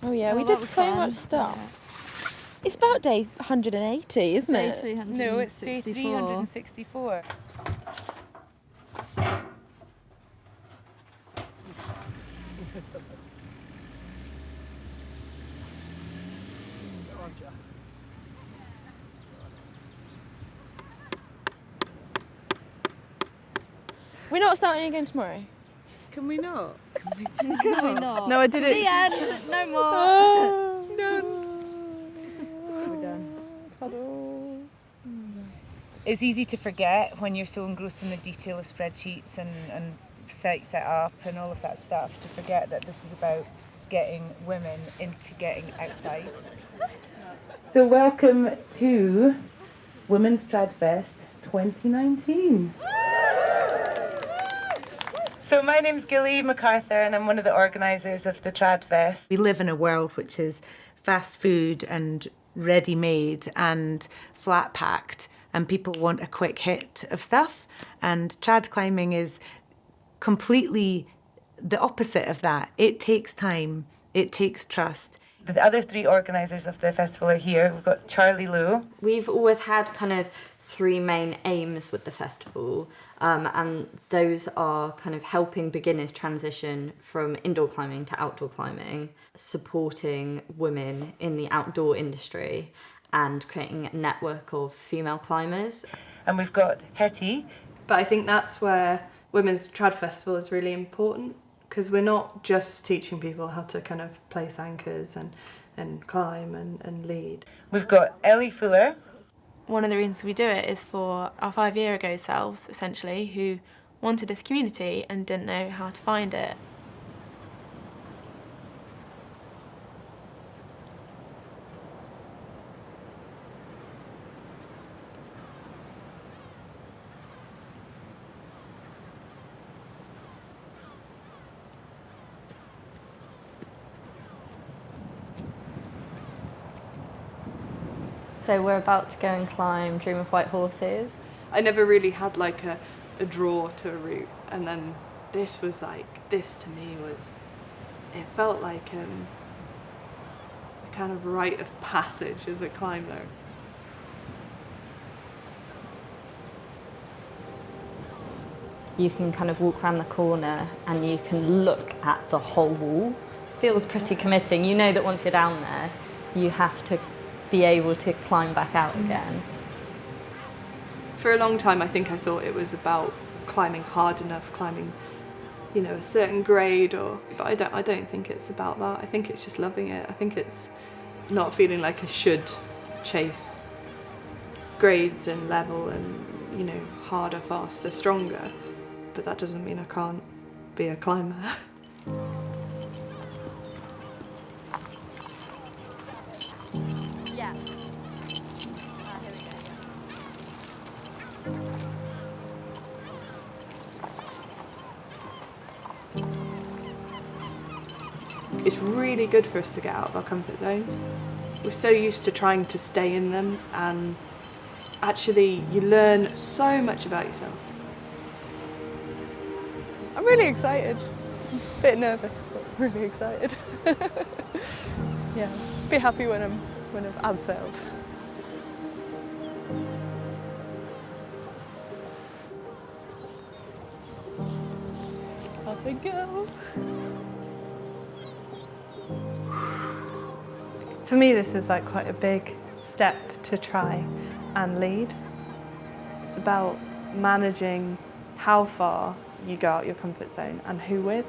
Oh yeah, we did so much stuff. Yeah. It's about day 180, isn't it? Day 364. No, it's day 364. We're not starting again tomorrow. Can we not? Can we not? No, I did it. The end. No more. We're done. Cuddles. It's easy to forget when you're so engrossed in the detail of spreadsheets and site set up and all of that stuff, to forget that this is about getting women into getting outside. So welcome to Women's Tradfest 2019. So my name's Gilly MacArthur and I'm one of the organisers of the Tradfest. We live in a world which is fast food and ready-made and flat-packed, and people want a quick hit of stuff, and trad climbing is completely the opposite of that. It takes time, it takes trust. The other three organisers of the festival are here. We've got Charlie Lowe. We've always had kind of three main aims with the festival, and those are kind of helping beginners transition from indoor climbing to outdoor climbing, supporting women in the outdoor industry, and creating a network of female climbers. And we've got Hetty. But I think that's where Women's Trad Festival is really important, because we're not just teaching people how to kind of place anchors and climb and lead. We've got Ellie Fuller. One of the reasons we do it is for our 5-year-ago selves, essentially, who wanted this community and didn't know how to find it. So we're about to go and climb Dream of White Horses. I never really had like a draw to a route, and then this was like, this to me was, it felt like a kind of rite of passage as a climber. You can kind of walk around the corner and you can look at the whole wall. Feels pretty committing. You know that once you're down there, you have to be able to climb back out again. For a long time, I think I thought it was about climbing hard enough, climbing, you know, a certain grade, but I don't think it's about that. I think it's just loving it. I think it's not feeling like I should chase grades and level and, you know, harder, faster, stronger. But that doesn't mean I can't be a climber. Yeah. It's really good for us to get out of our comfort zones. We're so used to trying to stay in them, and actually you learn so much about yourself. I'm really excited. A bit nervous, but really excited. Yeah, be happy when I've abseiled. Off we go. For me, this is like quite a big step to try and lead. It's about managing how far you go out your comfort zone and who with.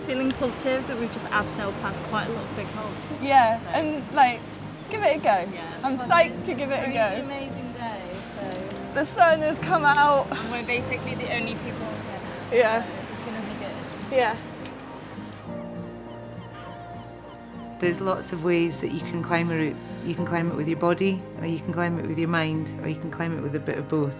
Feeling positive that we've just abseiled past quite a lot of big holes. Yeah, and like, give it a go. Yeah, I'm psyched to give it a An go. amazing day. So. The sun has come out. And we're basically the only people here. Yeah. So it's going to be good. Yeah. There's lots of ways that you can climb a route. You can climb it with your body, or you can climb it with your mind, or you can climb it with a bit of both.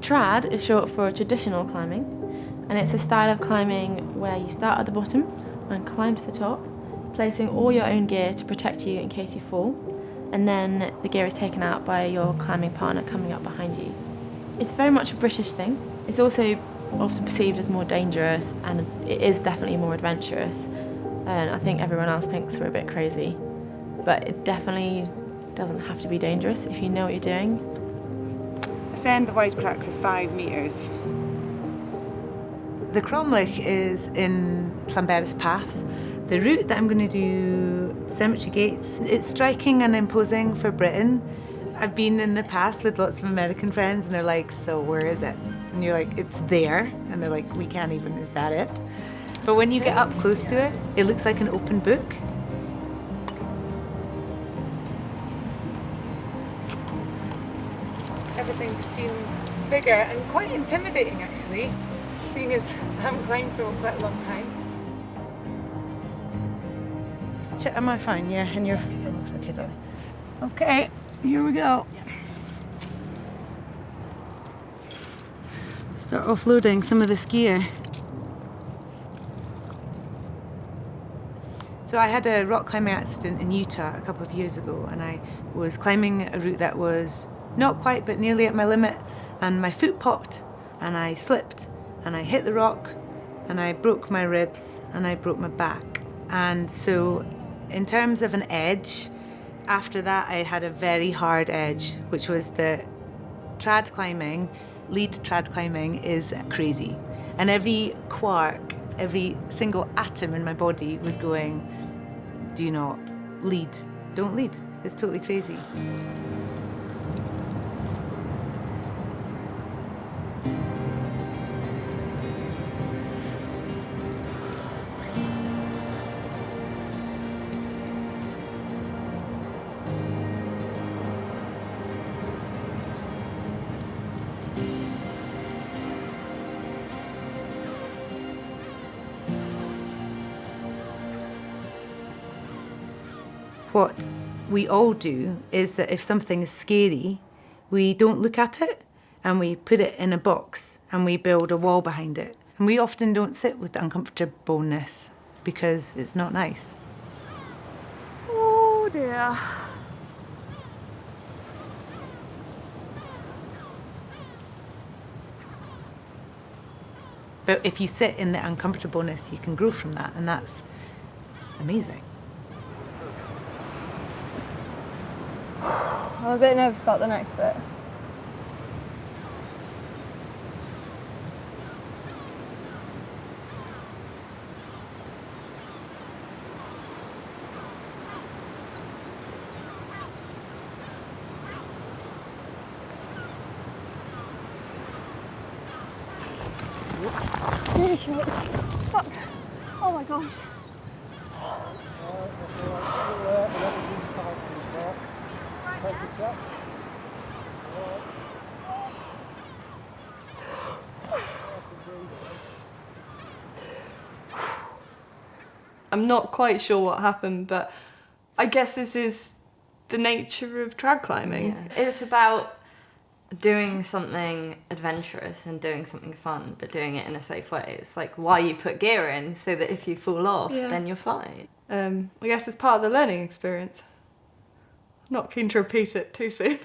Trad is short for traditional climbing, and it's a style of climbing where you start at the bottom and climb to the top, placing all your own gear to protect you in case you fall, and then the gear is taken out by your climbing partner coming up behind you. It's very much a British thing. It's also often perceived as more dangerous, and it is definitely more adventurous. And I think everyone else thinks we're a bit crazy, but it definitely doesn't have to be dangerous if you know what you're doing. Ascend the White Crack for 5 metres. The Cromlech is in Llanberis Pass. The route that I'm going to do, Cemetery Gates, it's striking and imposing for Britain. I've been in the past with lots of American friends and they're like, so where is it? And you're like, it's there. And they're like, we can't even, is that it? But when you get up close to it, it looks like an open book. Everything just seems bigger and quite intimidating actually, seeing as I haven't climbed for quite a long time. Am I fine? Yeah, and you're okay, darling. Okay, here we go. Start offloading some of this gear. So I had a rock climbing accident in Utah a couple of years ago, and I was climbing a route that was not quite but nearly at my limit, and my foot popped and I slipped and I hit the rock and I broke my ribs and I broke my back. And so in terms of an edge, after that I had a very hard edge, which was the trad climbing. Lead trad climbing is crazy, and every quark, every single atom in my body was going, do not lead, don't lead. It's totally crazy. What we all do is that if something is scary, we don't look at it and we put it in a box and we build a wall behind it. And we often don't sit with the uncomfortableness because it's not nice. Oh dear. But if you sit in the uncomfortableness, you can grow from that, and that's amazing. I'm a bit nervous about the next bit. Fuck. Oh my gosh. I'm not quite sure what happened, but I guess this is the nature of trad climbing. Yeah. It's about doing something adventurous and doing something fun, but doing it in a safe way. It's like why you put gear in, so that if you fall off, then you're fine. I guess it's part of the learning experience. Not keen to repeat it too soon.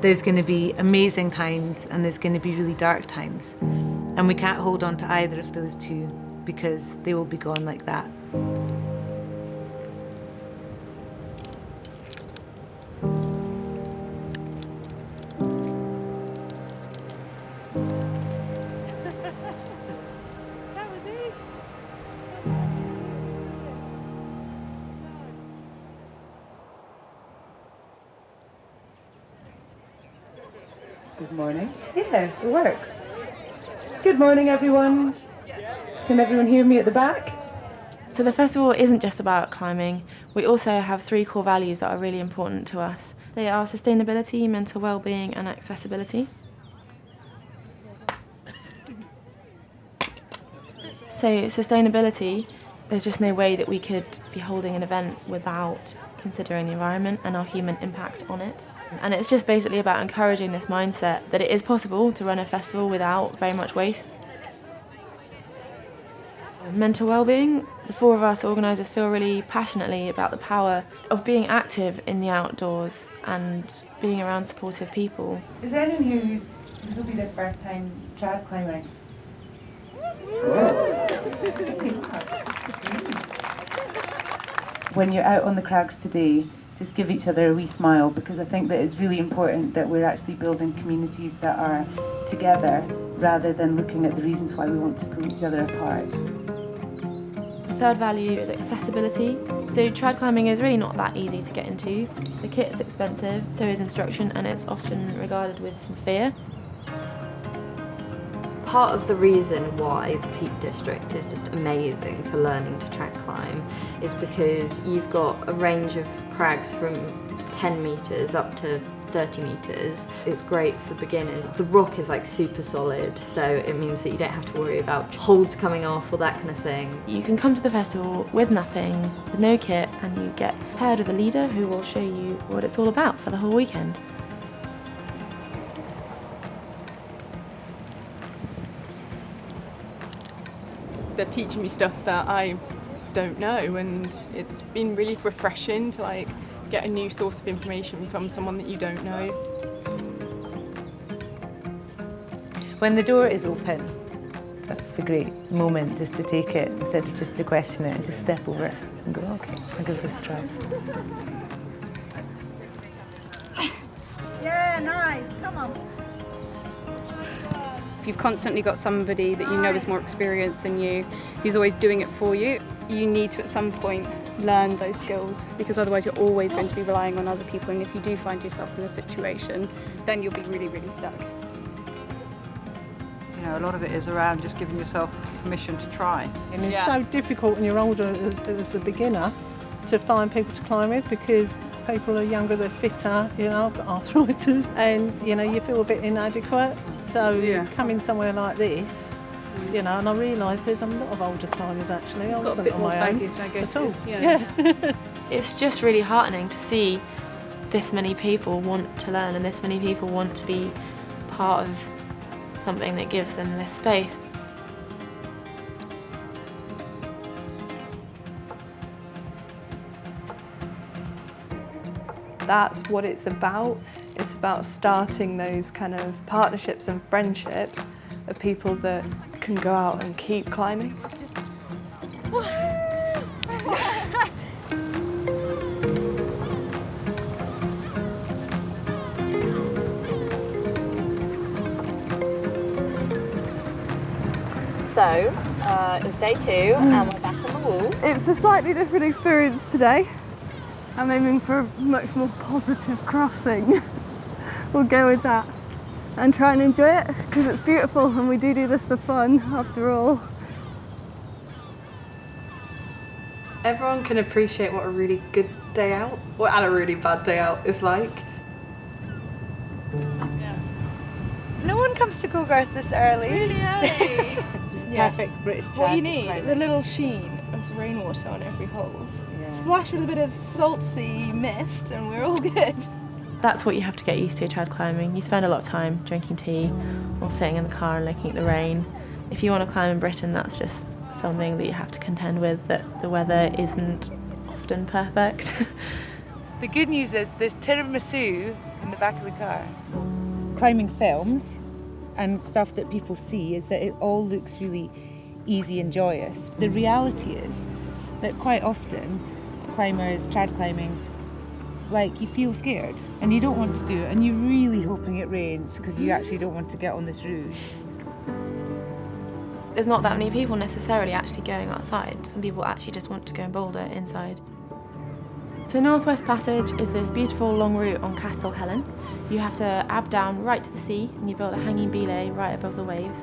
There's going to be amazing times and there's going to be really dark times. And we can't hold on to either of those two because they will be gone like that. Good morning. Yeah, it works. Good morning, everyone. Can everyone hear me at the back? So the festival isn't just about climbing. We also have 3 core values that are really important to us. They are sustainability, mental well-being and accessibility. So sustainability, there's just no way that we could be holding an event without considering the environment and our human impact on it. And it's just basically about encouraging this mindset that it is possible to run a festival without very much waste. Mental wellbeing. The four of us organisers feel really passionately about the power of being active in the outdoors and being around supportive people. Is there anyone here this will be their first time trad climbing? When you're out on the crags today, just give each other a wee smile, because I think that it's really important that we're actually building communities that are together rather than looking at the reasons why we want to pull each other apart. The third value is accessibility. So trad climbing is really not that easy to get into. The kit's expensive, so is instruction, and it's often regarded with some fear. Part of the reason why the Peak District is just amazing for learning to trad climb is because you've got a range of crags from 10 metres up to 30 metres. It's great for beginners. The rock is like super solid, so it means that you don't have to worry about holds coming off or that kind of thing. You can come to the festival with nothing, with no kit, and you get paired with a leader who will show you what it's all about for the whole weekend. They're teaching me stuff that I don't know, and it's been really refreshing to like get a new source of information from someone that you don't know. When the door is open, that's a great moment just to take it instead of just to question it and just step over it and go, okay, I'll give this a try. Yeah, nice, come on. If you've constantly got somebody that you know is more experienced than you, who's always doing it for you, you need to at some point learn those skills, because otherwise you're always going to be relying on other people, and if you do find yourself in a situation, then you'll be really, really stuck. You know, a lot of it is around just giving yourself permission to try. And it's so difficult when you're older as a beginner to find people to climb with, because people are younger, they're fitter, you know, I've got arthritis, and you know, you feel a bit inadequate. So coming somewhere like this, you know, and I realise there's a lot of older climbers actually. I wasn't on my own. I guess. It's just really heartening to see this many people want to learn and this many people want to be part of something that gives them this space. That's what it's about. It's about starting those kind of partnerships and friendships of people that can go out and keep climbing. So, it's day 2 and we're back on the wall. It's a slightly different experience today. I'm aiming for a much more positive crossing. We'll go with that and try and enjoy it, because it's beautiful and we do this for fun after all. Everyone can appreciate what a really good day out and a really bad day out is like. No one comes to Cogarth this early. It's really early. Perfect British trad. What you need is a little sheen of rainwater on every hold. Splash with a bit of salt sea mist and we're all good. That's what you have to get used to trad climbing. You spend a lot of time drinking tea or sitting in the car and looking at the rain. If you want to climb in Britain, that's just something that you have to contend with, that the weather isn't often perfect. The good news is there's tiramisu in the back of the car. Climbing films and stuff that people see is that it all looks really easy and joyous. The reality is that quite often climbers, trad climbing, like you feel scared and you don't want to do it and you're really hoping it rains because you actually don't want to get on this route. There's not that many people necessarily actually going outside. Some people actually just want to go and boulder inside. So Northwest Passage is this beautiful long route on Castle Helen. You have to ab down right to the sea and you build a hanging belay right above the waves.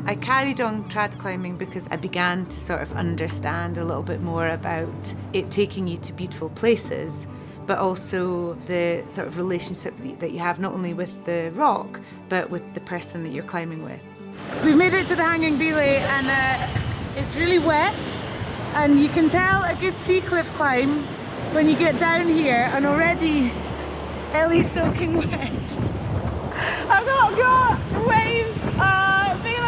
I carried on trad climbing because I began to sort of understand a little bit more about it taking you to beautiful places, but also the sort of relationship that you have not only with the rock, but with the person that you're climbing with. We've made it to the hanging belay and it's really wet, and you can tell a good sea cliff climb when you get down here, and already Ellie's soaking wet. I've got waves being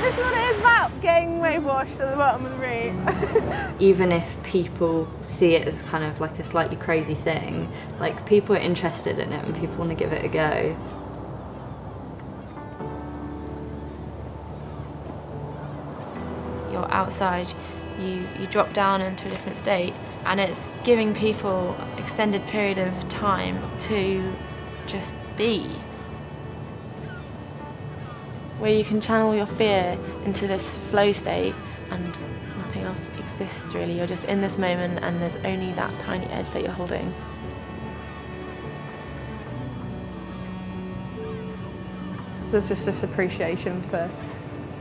This is what it is about, getting wave washed at the bottom of the route. Even if people see it as kind of like a slightly crazy thing, like people are interested in it and people want to give it a go. You're outside, you drop down into a different state, and it's giving people extended period of time to just be. Where you can channel your fear into this flow state and nothing else exists really. You're just in this moment and there's only that tiny edge that you're holding. There's just this appreciation for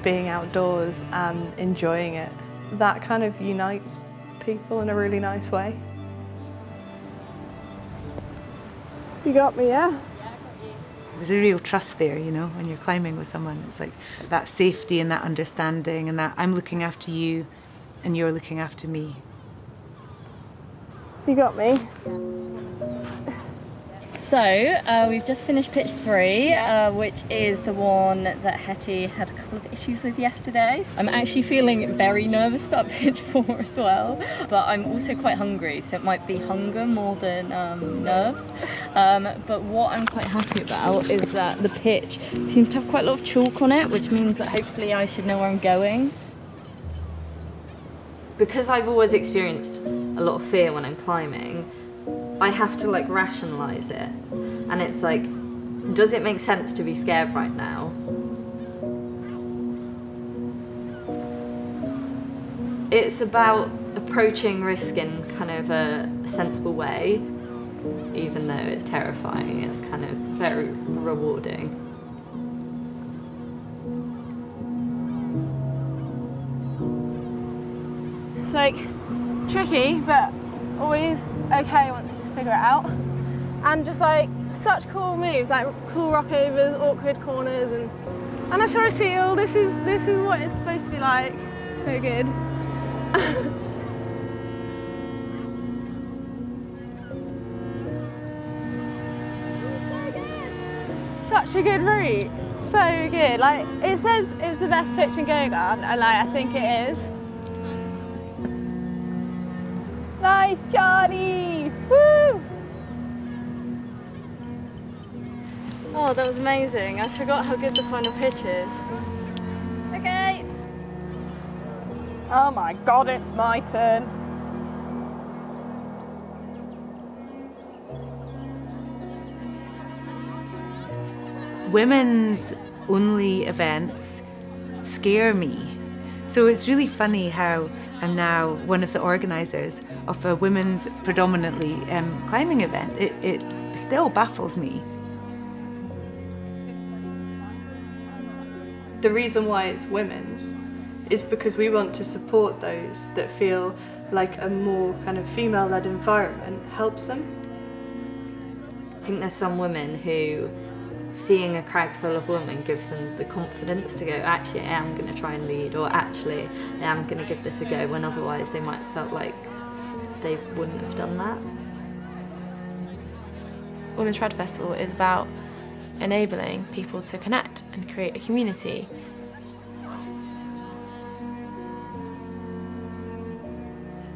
being outdoors and enjoying it. That kind of unites people in a really nice way. You got me, yeah? There's a real trust there, you know, when you're climbing with someone. It's like that safety and that understanding and that I'm looking after you and you're looking after me. You got me. So we've just finished pitch 3, which is the one that Hetty had a couple of issues with yesterday. I'm actually feeling very nervous about pitch 4 as well, but I'm also quite hungry, so it might be hunger more than nerves. But what I'm quite happy about is that the pitch seems to have quite a lot of chalk on it, which means that hopefully I should know where I'm going. Because I've always experienced a lot of fear when I'm climbing, I have to like rationalize it, and it's like, does it make sense to be scared right now? It's about approaching risk in kind of a sensible way, even though it's terrifying. It's kind of very rewarding. Like, tricky, but always okay once you just figure it out. And just like such cool moves, like cool rockovers, awkward corners, and I saw a seal. This is what it's supposed to be like. So good. Such a good route. So good. Like it says it's the best pitch in Gogarth, and like I think it is. Nice, Charlie! Woo! Oh, that was amazing. I forgot how good the final pitch is. Okay. Oh my God, it's my turn. Women's only events scare me. So it's really funny how I'm now one of the organisers of a women's predominantly climbing event. It still baffles me. The reason why it's women's is because we want to support those that feel like a more kind of female-led environment helps them. I think there's some women who seeing a crag full of women gives them the confidence to go, actually I am going to try and lead, or actually I am going to give this a go, when otherwise they might have felt like they wouldn't have done that. Women's Trad Festival is about enabling people to connect and create a community.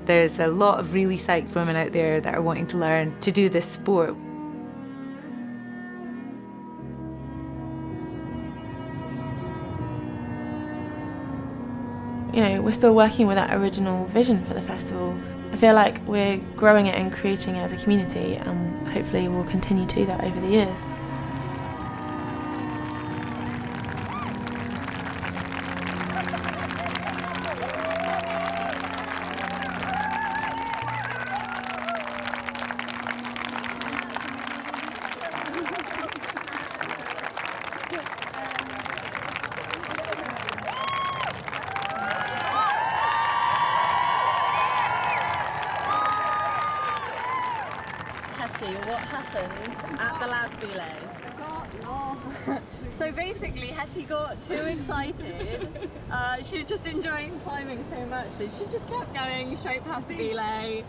There's a lot of really psyched women out there that are wanting to learn to do this sport. You know, we're still working with that original vision for the festival. I feel like we're growing it and creating it as a community, and hopefully we'll continue to do that over the years. What happened at the last belay? I got lost. So basically, Hetty got too excited. She was just enjoying climbing so much that she just kept going straight past the belay.